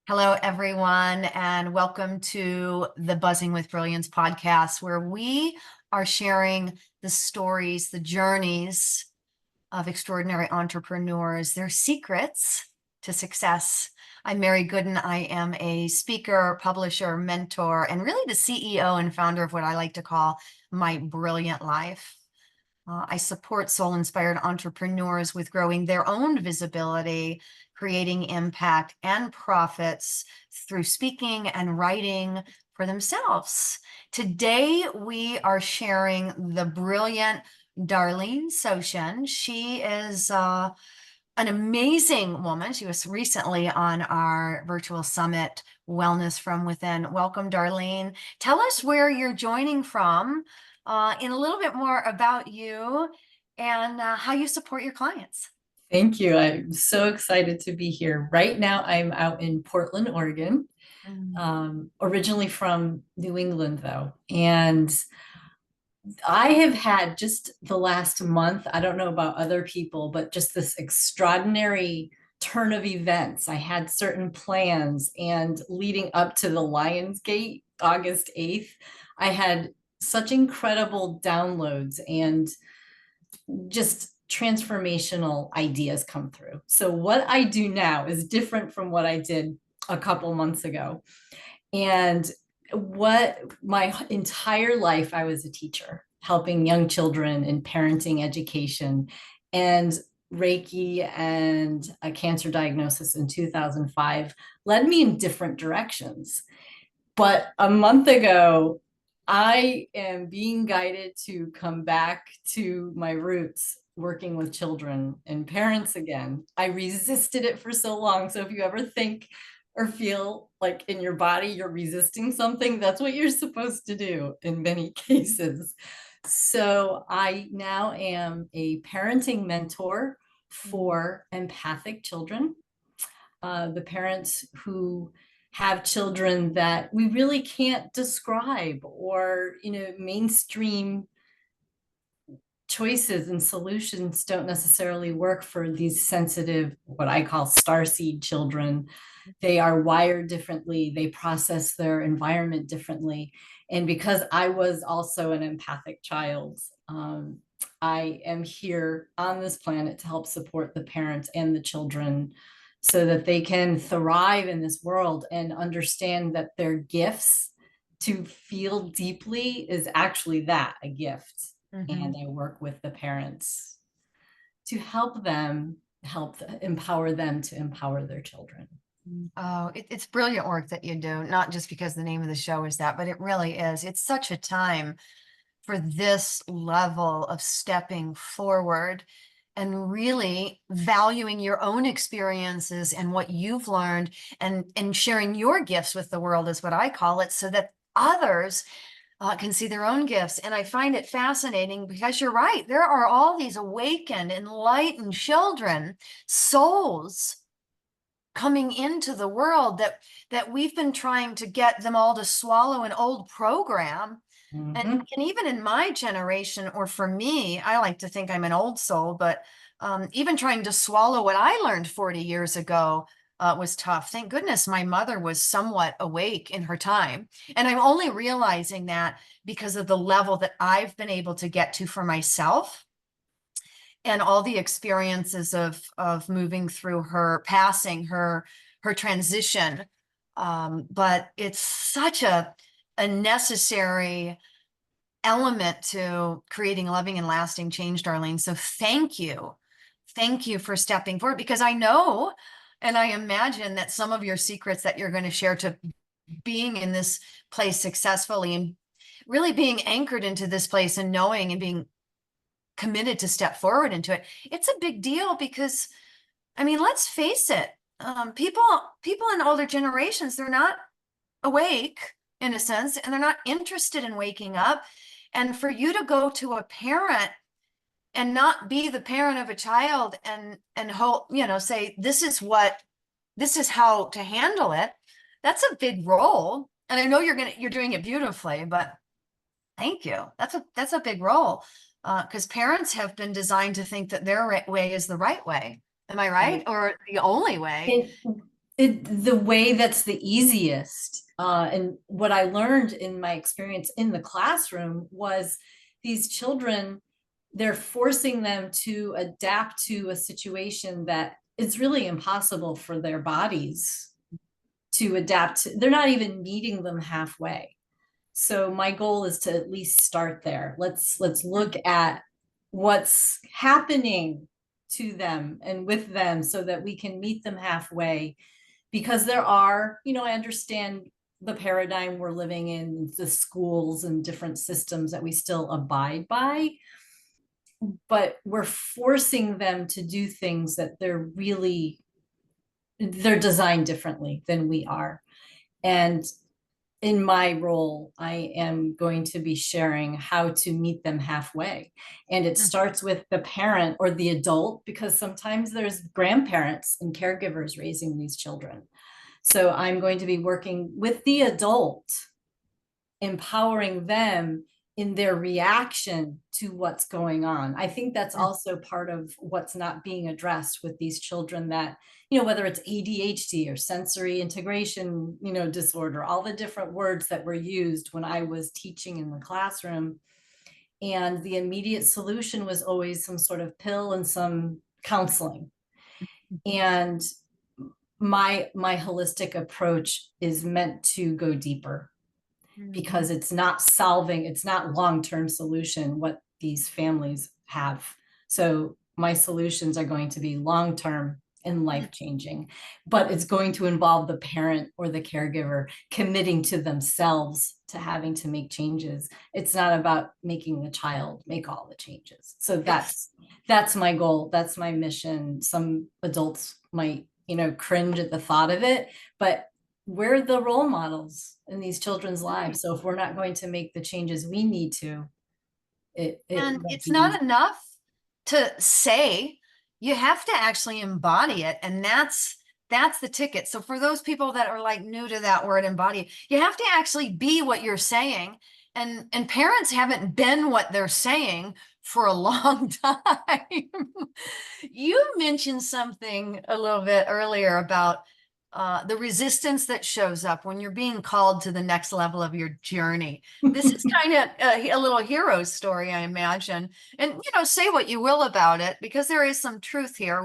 Hello, everyone, and welcome to the Buzzing with Brilliance podcast, where we are sharing the stories, the journeys of extraordinary entrepreneurs, their secrets to success. I'm Mary Gooden. I am a speaker, publisher, mentor, and really the CEO and founder of what I like to call my brilliant life. I support soul-inspired entrepreneurs with growing their own visibility, creating impact and profits through speaking and writing for themselves. Today, we are sharing the brilliant Darlene Sochin. She is an amazing woman. She was recently on our virtual summit, Wellness from Within. Welcome, Darlene. Tell us where you're joining from, in a little bit more about you and how you support your clients. Thank you. I'm so excited to be here. Right now, I'm out in Portland, Oregon, Mm. originally from New England, though. And I have had just the last month, I don't know about other people, but just this extraordinary turn of events. I had certain plans, and leading up to the Lionsgate, August 8th, I had such incredible downloads and just transformational ideas come through. So what I do now is different from what I did a couple months ago. And what my entire life, I was a teacher, helping young children in parenting education, and Reiki and a cancer diagnosis in 2005 led me in different directions. But a month ago, I am being guided to come back to my roots, working with children and parents again. I resisted it for so long. So if you ever think or feel like in your body you're resisting something, that's what you're supposed to do in many cases. So I now am a parenting mentor for empathic children, the parents who have children that we really can't describe, or mainstream choices and solutions don't necessarily work for these sensitive, what I call starseed children. They are wired differently, they process their environment differently. And because I was also an empathic child, I am here on this planet to help support the parents and the children so that they can thrive in this world and understand that their gifts to feel deeply is actually that, a gift. Mhm. And I work with the parents to help them, empower them to empower their children. Oh, it's brilliant work that you do, not just because the name of the show is that, but it really is. It's such a time for this level of stepping forward and really valuing your own experiences and what you've learned, and sharing your gifts with the world is what I call it, so that others can see their own gifts. And I find it fascinating because you're right. There are all these awakened, enlightened children, souls coming into the world that we've been trying to get them all to swallow an old program. Mhm. And even in my generation, or for me, I like to think I'm an old soul, but even trying to swallow what I learned 40 years ago was tough. Thank goodness my mother was somewhat awake in her time. And I'm only realizing that because of the level that I've been able to get to for myself, and all the experiences of moving through her passing, her transition. But it's such a necessary element to creating loving and lasting change, Darlene. So thank you. Thank you for stepping forward, because I know and I imagine that some of your secrets that you're going to share to being in this place successfully, and really being anchored into this place and knowing and being committed to step forward into it, it's a big deal. Because I mean, let's face it, people in older generations, they're not awake in a sense, and they're not interested in waking up. And for you to go to a parent and not be the parent of a child and hope, say this is how to handle it, that's a big role. And I know you're doing it beautifully, but thank you. That's a big role, because parents have been designed to think that their way is the right way. Am I right? Or the only way? And the way that's the easiest. And what I learned in my experience in the classroom was these children, they're forcing them to adapt to a situation that is really impossible for their bodies to adapt to. They're not even meeting them halfway. So my goal is to at least start there. Let's look at what's happening to them and with them so that we can meet them halfway, because there are, I understand the paradigm we're living in, the schools and different systems that we still abide by, but we're forcing them to do things that they're designed differently than we are. And in my role, I am going to be sharing how to meet them halfway. And it Mm, starts with the parent or the adult, because sometimes there's grandparents and caregivers raising these children. So I'm going to be working with the adult, empowering them in their reaction to what's going on. I think that's mm, also part of what's not being addressed with these children that, whether it's ADHD or sensory integration, disorder, all the different words that were used when I was teaching in the classroom. And the immediate solution was always some sort of pill and some counseling. And my holistic approach is meant to go deeper, mhm, because it's not long-term solution what these families have. So my solutions are going to be long-term and mm, life-changing, but it's going to involve the parent or the caregiver committing to themselves to having to make changes. It's not about making the child make all the changes. So it's that's my goal. That's my mission. Some adults might, cringe at the thought of it, but we're the role models in these children's right. lives. So if we're not going to make the changes we need to, it And won't it's be easy. not enough to say, you have to actually embody it. And that's the ticket. So for those people that are like new to that word embody, you have to actually be what you're saying. And parents haven't been what they're saying for a long time. You mentioned something a little bit earlier about the resistance that shows up when you're being called to the next level of your journey. This is kind of a little hero story, I imagine. And say what you will about it, because there is some truth here.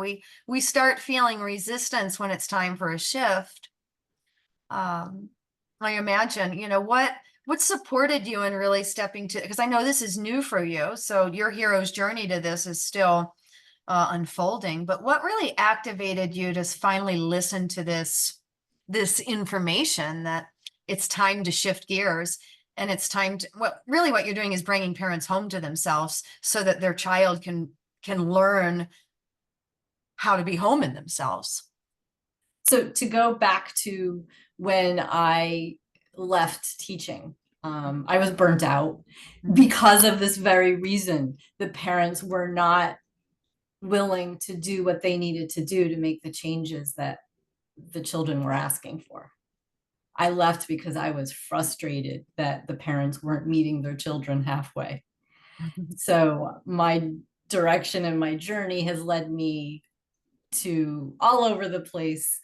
We start feeling resistance when it's time for a shift. Um, I imagine, what supported you in really stepping to, because I know this is new for you, so your hero's journey to this is still unfolding. But what really activated you to finally listen to this information that it's time to shift gears, and it's time to, what you're doing is bringing parents home to themselves so that their child can learn how to be home in themselves. So to go back to when I left teaching, I was burnt out Mhm. because of this very reason. The parents were not willing to do what they needed to do to make the changes that the children were asking for. I left because I was frustrated that the parents weren't meeting their children halfway. So my direction and my journey has led me to all over the place.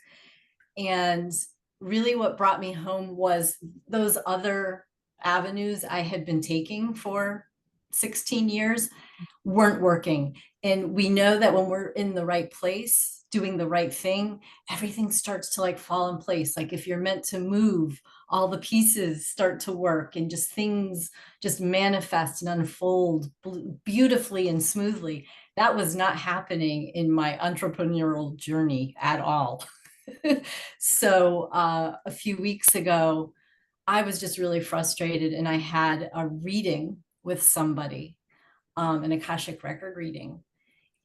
And really what brought me home was those other avenues I had been taking for 16 years weren't working. And we know that when we're in the right place, doing the right thing, everything starts to like fall in place. Like if you're meant to move, all the pieces start to work and just things just manifest and unfold beautifully and smoothly. That was not happening in my entrepreneurial journey at all. So a few weeks ago, I was just really frustrated, and I had a reading with somebody, an Akashic record reading.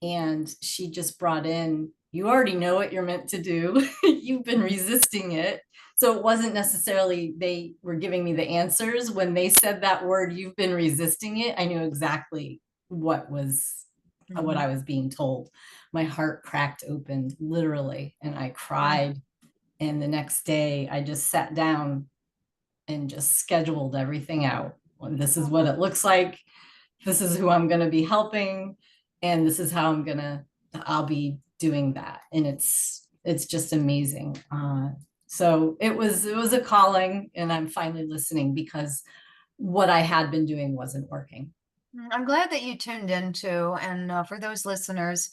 And she just brought in, you already know what you're meant to do. You've been resisting it. So it wasn't necessarily they were giving me the answers. When they said that word, you've been resisting it, I knew exactly what I Mhm. was being told. My heart cracked open, literally, and I cried. And the next day, I just sat down and just scheduled everything out. And this is what it looks like. This is who I'm going to be helping. And this is how I'll be doing that. And it's just amazing. So it was a calling, and I'm finally listening because what I had been doing wasn't working. I'm glad that you tuned into, and for those listeners,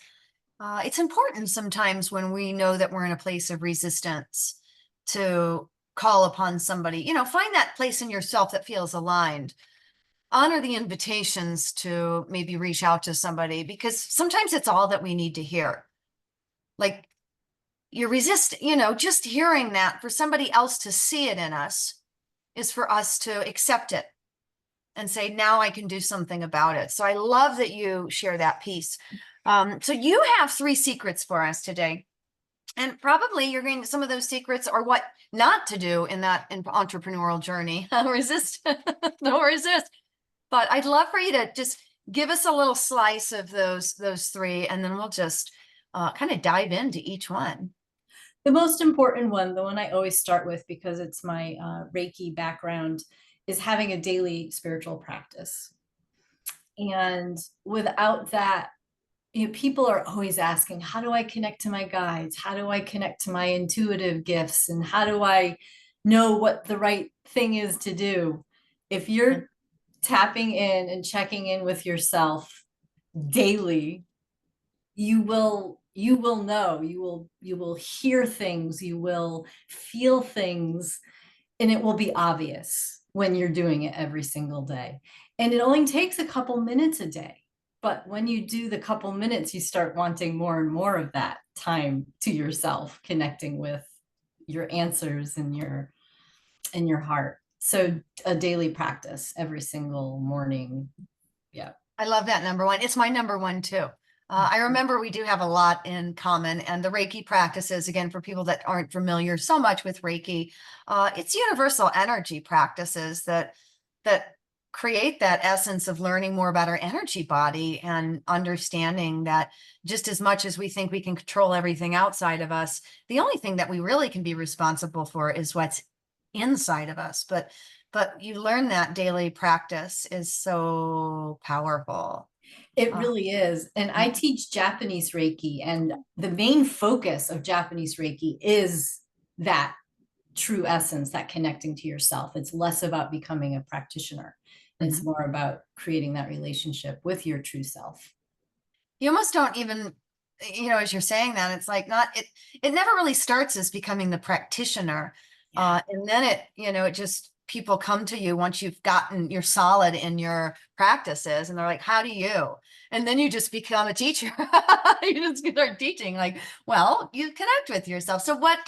it's important sometimes when we know that we're in a place of resistance to call upon somebody. Find that place in yourself that feels aligned. Honor the invitations to maybe reach out to somebody, because sometimes it's all that we need to hear. Like, you resist, just hearing that for somebody else to see it in us is for us to accept it and say, now I can do something about it. So I love that you share that piece. So you have 3 secrets for us today. And probably you're going to, some of those secrets are what not to do in that entrepreneurial journey. Resist, don't resist. But I'd love for you to just give us a little slice of those 3, and then we'll just kind of dive into each one. The most important one, the one I always start with because it's my Reiki background, is having a daily spiritual practice. And without that, people are always asking, how do I connect to my guides? How do I connect to my intuitive gifts? And how do I know what the right thing is to do? If you're tapping in and checking in with yourself daily, you will know, you will hear things, you will feel things, and it will be obvious when you're doing it every single day. And it only takes a couple minutes a day. But when you do the couple minutes, you start wanting more and more of that time to yourself, connecting with your answers and your heart. So a daily practice every single morning. Yeah. I love that number 1. It's my number 1 too. I remember we do have a lot in common, and the Reiki practices, again, for people that aren't familiar so much with Reiki, it's universal energy practices that create that essence of learning more about our energy body and understanding that just as much as we think we can control everything outside of us, the only thing that we really can be responsible for is what's inside of us. But you learn that daily practice is so powerful. It Uh, really is. And I teach Japanese Reiki, and the main focus of Japanese Reiki is that true essence, that connecting to yourself. It's less about becoming a practitioner. It's mhm. more about creating that relationship with your true self. You almost don't even, as you're saying that, it's like not it. It never really starts as becoming the practitioner, Yeah. and then it just people come to you once you're solid in your practices, and they're like, "How do you?" And then you just become a teacher. You just start teaching, like, well, you connect with yourself. So what?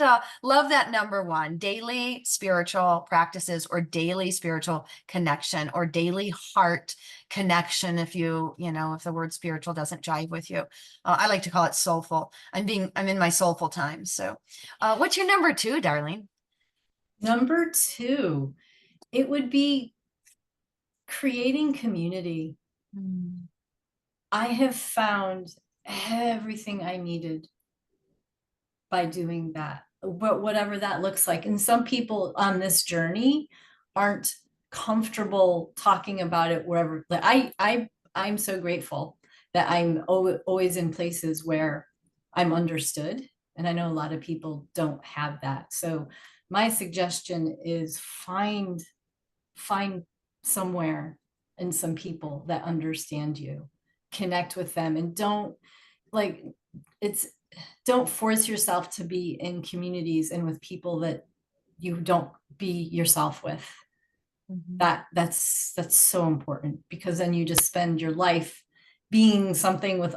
Love that number 1: daily spiritual practices, or daily spiritual connection, or daily heart connection, if the word spiritual doesn't jive with you. I like to call it soulful. I'm in my soulful time. So what's your number 2, Darlene? Number two, it would be creating community. Mm. I have found everything I needed by doing that, but whatever that looks like. And some people on this journey aren't comfortable talking about it wherever. Like I'm so grateful that I'm always in places where I'm understood. And I know a lot of people don't have that. So my suggestion is find somewhere and some people that understand you, connect with them, and like it's don't force yourself to be in communities and with people that you don't be yourself with. Mhm. That's so important, because then you just spend your life being something with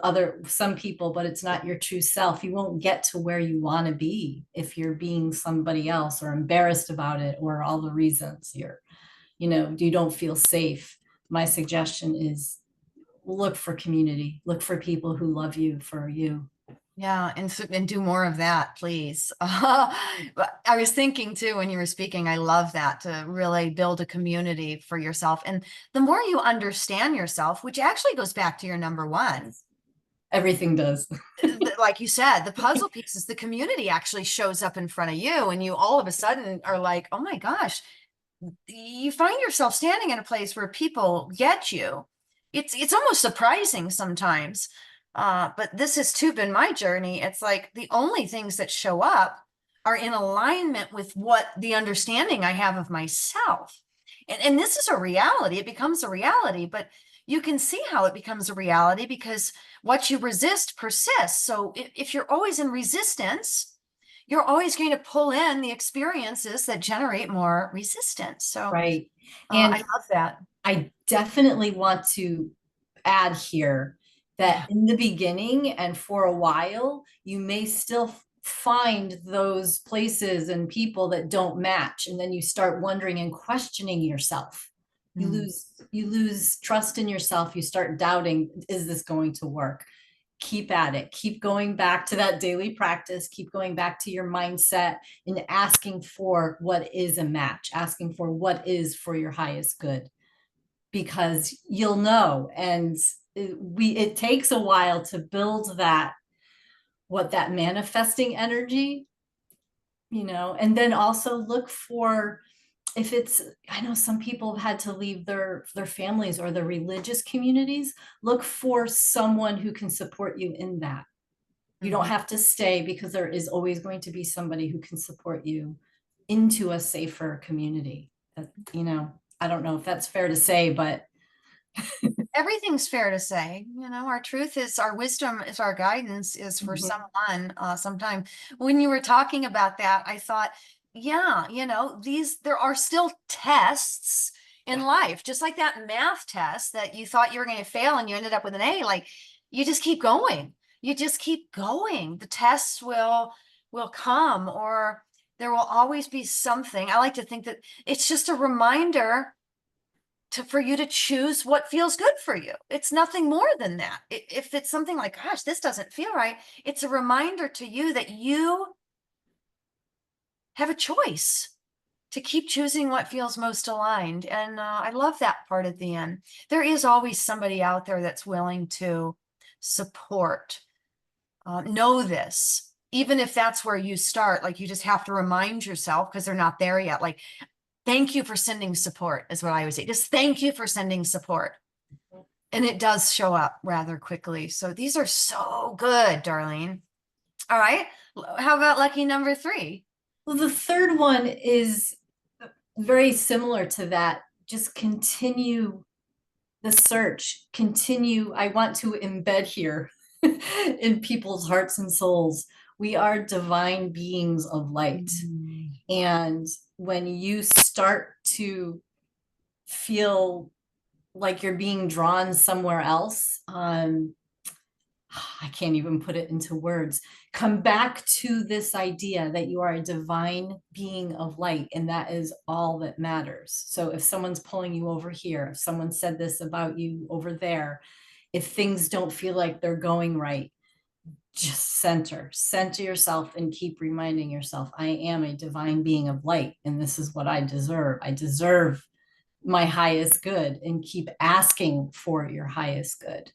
some people, but it's not your true self. You won't get to where you want to be if you're being somebody else, or embarrassed about it, or all the reasons you don't feel safe. My suggestion is look for community, look for people who love you for you. Yeah, and do more of that, please. But I was thinking too when you were speaking, I love that, to really build a community for yourself. And the more you understand yourself, which actually goes back to your number 1, Everything does. like you said, the puzzle pieces, the community actually shows up in front of you, and you all of a sudden are like, oh my gosh, you find yourself standing in a place where people get you. It's almost surprising sometimes. But this has too been my journey. It's like the only things that show up are in alignment with what the understanding I have of myself. And this is a reality. It becomes a reality, but you can see how it becomes a reality because what you resist persists. So if you're always in resistance, you're always going to pull in the experiences that generate more resistance. So Right. I And love that. I definitely want to add here that Yeah. in the beginning and for a while, you may still find those places and people that don't match. And then you start wondering and questioning yourself. Mm. You lose trust in yourself. You start doubting, is this going to work? Keep at it. Keep going back to that daily practice. Keep going back to your mindset and asking for what is a match, asking for what is for your highest good, because you'll know. And it takes a while to build that, what that manifesting energy, and then also look for, if it's, I know some people have had to leave their families or their religious communities, look for someone who can support you in that. You don't Mhm. have to stay, because there is always going to be somebody who can support you into a safer community. I don't know if that's fair to say, but Everything's fair to say. Our truth is our wisdom is our guidance is for Mhm. someone sometime. When you were talking about that, I thought, yeah, there are still tests in Yeah. life, just like that math test that you thought you were going to fail and you ended up with an A. Like you just keep going. You just keep going. The tests will come, or there will always be something. I like to think that it's just a reminder for you to choose what feels good for you. It's nothing more than that. If it's something like, gosh, this doesn't feel right, it's a reminder to you that you have a choice to keep choosing what feels most aligned. And I love that part at the end. There is always somebody out there that's willing to support. Know this, even if that's where you start, like you just have to remind yourself because they're not there yet. Like, thank you for sending support, is what I would say. Just thank you for sending support. And it does show up rather quickly. So these are so good, Darlene. All right. How about lucky number three? Well, the third one is very similar to that. Just continue the search, continue. I want to embed here in people's hearts and souls. We are divine beings of light. Mm. And when you start to feel like you're being drawn somewhere else, I can't even put it into words. Come back to this idea that you are a divine being of light, and that is all that matters. So if someone's pulling you over here, if someone said this about you over there, if things don't feel like they're going right, just center yourself and keep reminding yourself, I am a divine being of light, and this is what I deserve. I deserve my highest good, and keep asking for your highest good.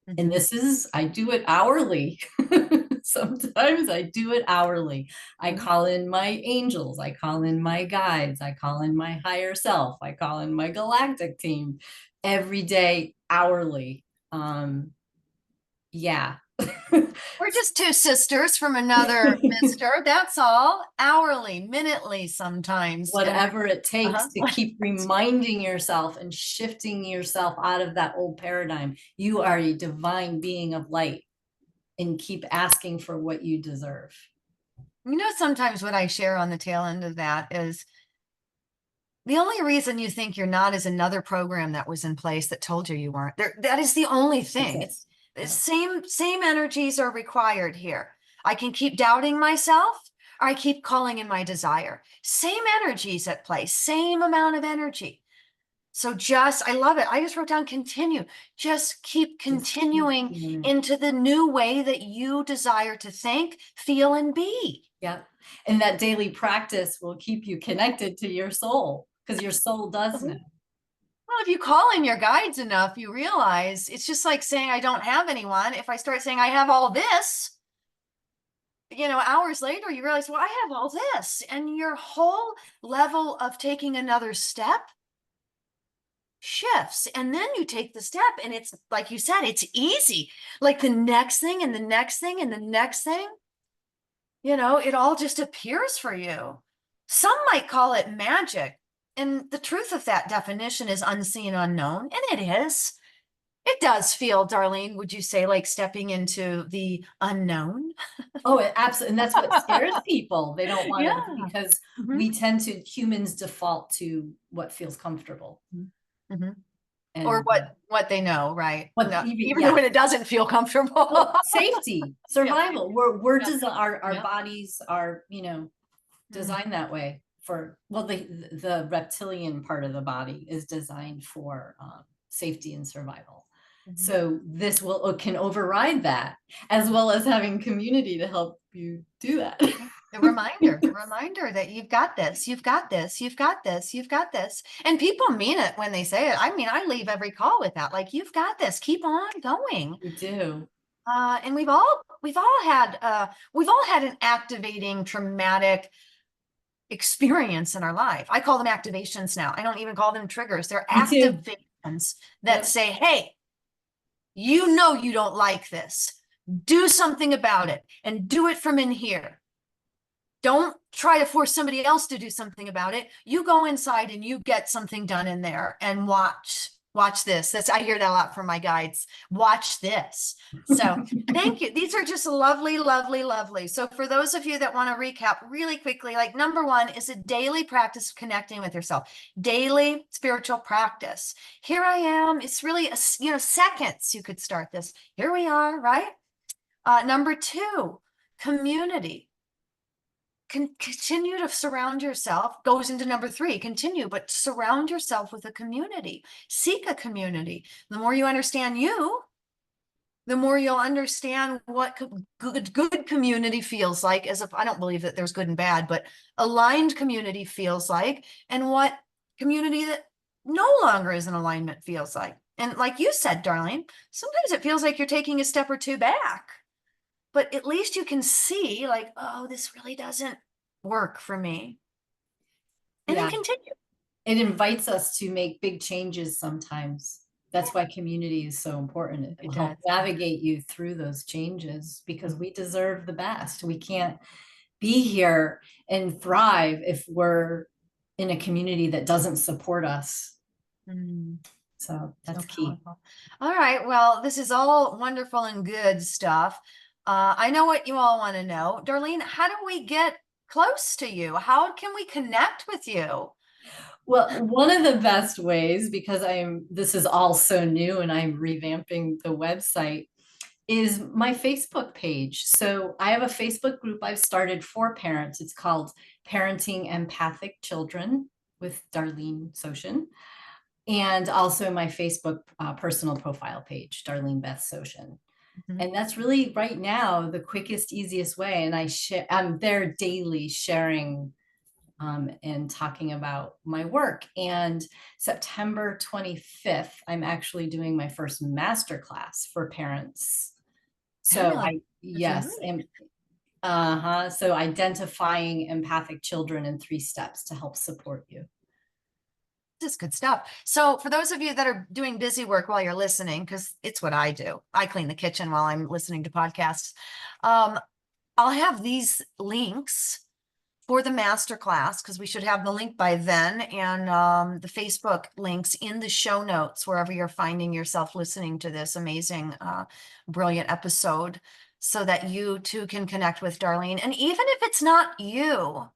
And Mhm. this is, I do it hourly. Sometimes I do it hourly. I Mhm. call in my angels, I call in my guides, I call in my higher self, I call in my galactic team every day, hourly. Yeah. We're just two sisters from another mister. That's all. Hourly, minutely, sometimes. And Whatever it takes uh-huh. to keep reminding yourself and shifting yourself out of that old paradigm. You are a divine being of light, and keep asking for what you deserve. Sometimes what I share on the tail end of that is the only reason you think you're not is another program that was in place that told you you weren't. There, that is the only That's thing. it. It's the Yeah. same energies are required here. I can keep doubting myself, or I keep calling in my desire. Same energies at play, same amount of energy. So I love it. I just wrote down continue. Just keep Just keep continuing doing it. into the new way that you desire to think, feel, and be. Yeah. And that daily practice will keep you connected to your soul, because your soul does know. Well, if you call in your guides enough, you realize it's just like saying, I don't have anyone. If I start saying, I have all this, hours later, you realize, well, I have all this. And your whole level of taking another step shifts. And then you take the step, and it's like you said, it's easy. Like the next thing and the next thing and the next thing, it all just appears for you. Some might call it magic. And the truth of that definition is unseen, unknown. And it is. It does feel, Darlene, would you say, like stepping into the unknown? Oh, absolutely. And that's what scares people. They don't want to, Yeah. because Mhm. humans default to what feels comfortable. Mhm. Or And what they know, right? what No, even, even yeah. when it doesn't feel comfortable. Well, safety, Yeah. survival. We're Yeah. designed, our Yeah. bodies are, Mm. designed that way for, well, the reptilian part of the body is designed for safety and survival. Mhm. So this can override that, as well as having community to help you do that. The reminder that you've got this, you've got this, you've got this, you've got this. And people mean it when they say it. I mean, I leave every call with that, like, you've got this, keep on going. We do. And we've all had an activating traumatic experience in our life. I call them activations now. I don't even call them triggers. They're Me too. activations that Yep. say, hey, you don't like this. Do something about it, and do it from in here. Don't try to force somebody else to do something about it. You go inside and you get something done in there, and watch this. I hear that a lot from my guides. Watch this. So thank you. These are just lovely, lovely, lovely. So for those of you that want to recap really quickly, like number one is a daily practice of connecting with yourself, daily spiritual practice. Here I am. It's really, seconds you could start this. Here we are, right? Number two, community. Continue to surround yourself, goes into number three, continue, but surround yourself with a community. Seek a community. The more you understand you, the more you'll understand what good community feels like. As if, I don't believe that there's good and bad, but aligned community feels like, and what community that no longer is in alignment feels like. And like you said, Darlene, sometimes it feels like you're taking a step or two back, but at least you can see, like, oh, this really doesn't work for me. And then Yeah. continue. It invites us to make big changes sometimes. That's why community is so important. It It will help does. navigate you through those changes, because we deserve the best. We can't be here and thrive if we're in a community that doesn't support us. Mm, So so that's key. powerful. All right. Well, this is all wonderful and good stuff. I know what you all want to know. Darlene, how do we get close to you? How can we connect with you? Well, one of the best ways, because this is all so new and I'm revamping the website, is my Facebook page. So I have a Facebook group I've started for parents. It's called Parenting Empathic Children with Darlene Sochin. And also my Facebook personal profile page, Darlene Beth Sochin. Mhm. And that's really right now the quickest, easiest way. And I'm there daily sharing and talking about my work. And September 25th, I'm actually doing my first masterclass for parents. So Fabulous. That's yes, right. and so identifying empathic children in 3 steps to help support you. This is good stuff. So for those of you that are doing busy work while you're listening, because it's what I do, I clean the kitchen while I'm listening to podcasts. Um, I'll have these links for the masterclass, because we should have the link by then, and the Facebook links in the show notes, wherever you're finding yourself listening to this amazing, brilliant episode, so that you too can connect with Darlene. And even if it's not you,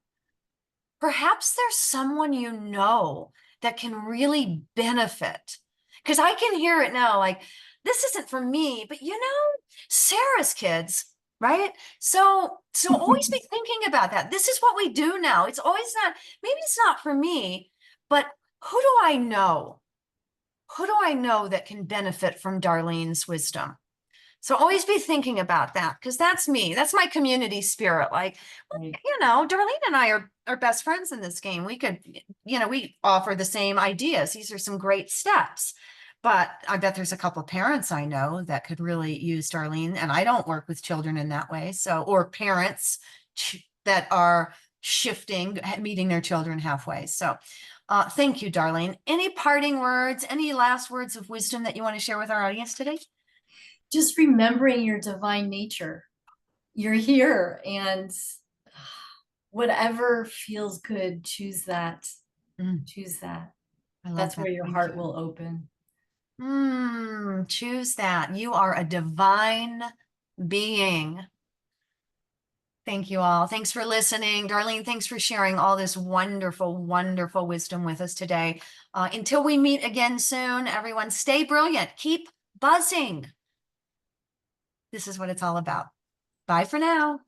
perhaps there's someone you know that can really benefit. Because I can hear it now, like, this isn't for me, but Sarah's kids, right? So always be thinking about that. This is what we do now. It's always not, maybe it's not for me, but who do I know? Who do I know that can benefit from Darlene's wisdom? So always be thinking about that, because that's me. That's my community spirit. Like, Right. Darlene and I are best friends in this game. We could, we offer the same ideas. These are some great steps. But I bet there's a couple of parents I know that could really use Darlene. And I don't work with children in that way. So, or parents that are shifting, meeting their children halfway. So thank you, Darlene. Any parting words, any last words of wisdom that you want to share with our audience today? Just remembering your divine nature. You're here, and whatever feels good, choose that. Mm, Choose that. I love That's that. where your Thank heart you. will open. Choose that. You are a divine being. Thank you all. Thanks for listening. Darlene, thanks for sharing all this wonderful, wonderful wisdom with us today. Until we meet again soon, everyone, stay brilliant. Keep buzzing. This is what it's all about. Bye for now.